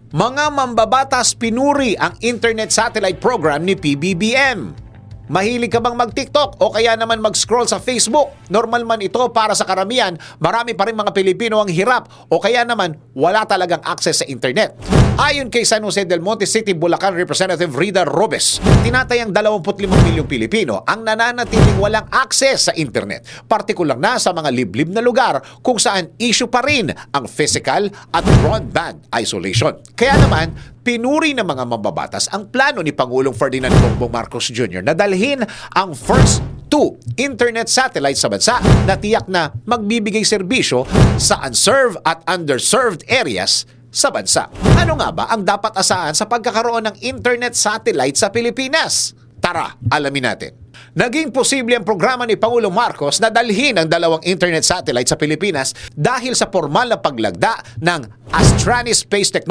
Mga mambabatas pinuri ang internet satellite program ni PBBM. Mahilig ka bang mag-TikTok o kaya naman mag-scroll sa Facebook? Normal man ito para sa karamihan, marami pa rin mga Pilipino ang hirap o kaya naman wala talagang access sa internet. Ayon kay San Jose del Monte City, Bulacan Representative Rida Robes, tinatayang 25 milyong Pilipino ang nananatiling walang access sa internet, partikular na sa mga liblib na lugar kung saan issue pa rin ang physical at broadband isolation. Kaya naman, pinuri ng mga mambabatas ang plano ni Pangulong Ferdinand Bongbong Marcos Jr. na dalhin ang first two internet satellites sa bansa na tiyak na magbibigay serbisyo sa unserved at underserved areas sa bansa. Ano nga ba ang dapat asahan sa pagkakaroon ng internet satellite sa Pilipinas? Tara, alamin natin. Naging posible ang programa ni Pangulong Marcos na dalhin ang dalawang internet satellite sa Pilipinas dahil sa formal na paglagda ng Astranis Space Technology